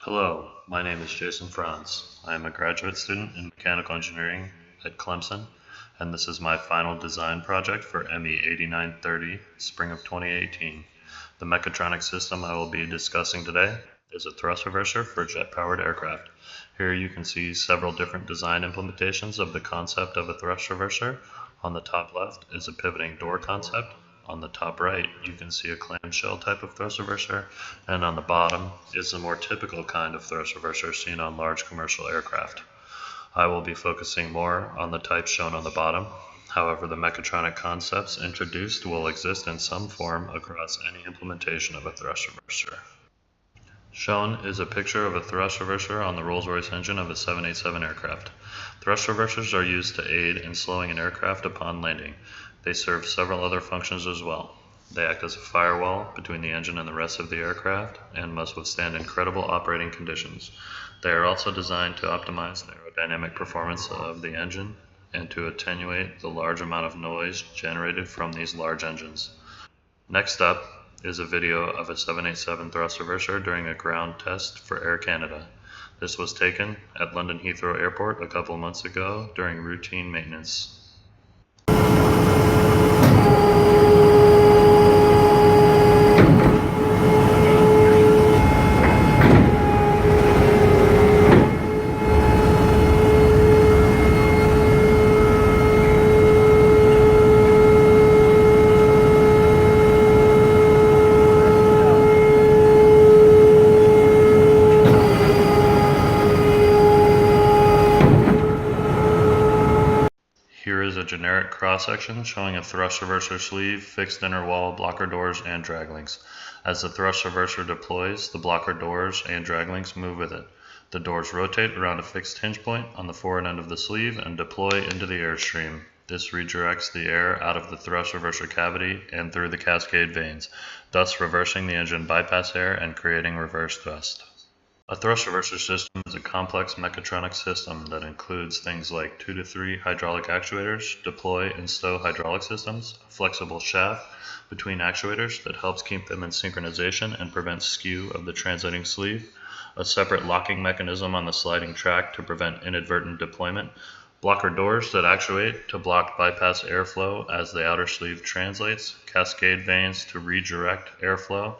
Hello, my name is Jason Franz. I am a graduate student in mechanical engineering at Clemson, and this is my final design project for ME8930, spring of 2018. The mechatronics system I will be discussing today is a thrust reverser for jet-powered aircraft. Here you can see several different design implementations of the concept of a thrust reverser. On the top left is a pivoting door concept. On the top right, you can see a clamshell type of thrust reverser, and on the bottom is the more typical kind of thrust reverser seen on large commercial aircraft. I will be focusing more on the type shown on the bottom. However, the mechatronic concepts introduced will exist in some form across any implementation of a thrust reverser. Shown is a picture of a thrust reverser on the Rolls-Royce engine of a 787 aircraft. Thrust reversers are used to aid in slowing an aircraft upon landing. They serve several other functions as well. They act as a firewall between the engine and the rest of the aircraft and must withstand incredible operating conditions. They are also designed to optimize the aerodynamic performance of the engine and to attenuate the large amount of noise generated from these large engines. Next up is a video of a 787 thrust reverser during a ground test for Air Canada. This was taken at London Heathrow Airport a couple months ago during routine maintenance. Here is a generic cross-section showing a thrust reverser sleeve, fixed inner wall, blocker doors, and drag links. As the thrust reverser deploys, the blocker doors and drag links move with it. The doors rotate around a fixed hinge point on the forward end of the sleeve and deploy into the airstream. This redirects the air out of the thrust reverser cavity and through the cascade vanes, thus reversing the engine bypass air and creating reverse thrust. A thrust reverser system is a complex mechatronic system that includes things like 2 to 3 hydraulic actuators, deploy and stow hydraulic systems, a flexible shaft between actuators that helps keep them in synchronization and prevents skew of the translating sleeve, a separate locking mechanism on the sliding track to prevent inadvertent deployment, blocker doors that actuate to block bypass airflow as the outer sleeve translates, cascade vanes to redirect airflow,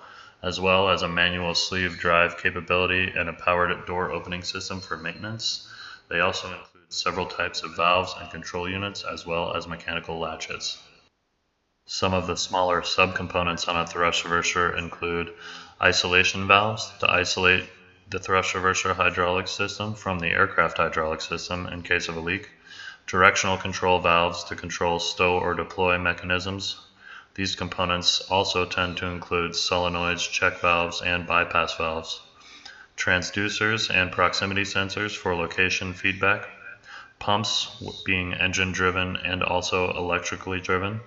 as well as a manual sleeve drive capability and a powered door opening system for maintenance. They also include several types of valves and control units, as well as mechanical latches. Some of the smaller subcomponents on a thrust reverser include isolation valves to isolate the thrust reverser hydraulic system from the aircraft hydraulic system in case of a leak, directional control valves to control stow or deploy mechanisms. These components also tend to include solenoids, check valves, and bypass valves, transducers and proximity sensors for location feedback, pumps being engine driven and also electrically driven,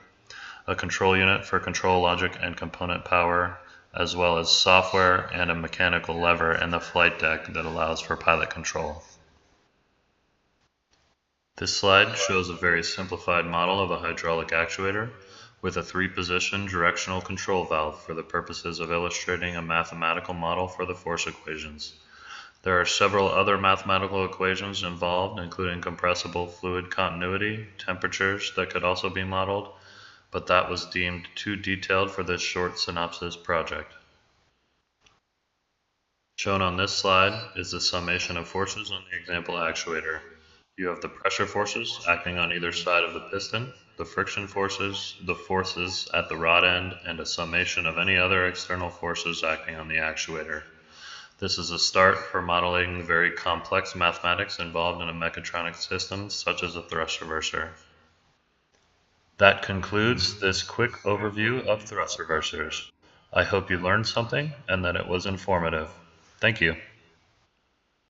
a control unit for control logic and component power, as well as software and a mechanical lever in the flight deck that allows for pilot control. This slide shows a very simplified model of a hydraulic actuator with a 3-position directional control valve for the purposes of illustrating a mathematical model for the force equations. There are several other mathematical equations involved, including compressible fluid continuity, temperatures that could also be modeled, but that was deemed too detailed for this short synopsis project. Shown on this slide is the summation of forces on the example actuator. You have the pressure forces acting on either side of the piston, the friction forces, the forces at the rod end, and a summation of any other external forces acting on the actuator. This is a start for modeling very complex mathematics involved in a mechatronic system such as a thrust reverser. That concludes this quick overview of thrust reversers. I hope you learned something and that it was informative. Thank you.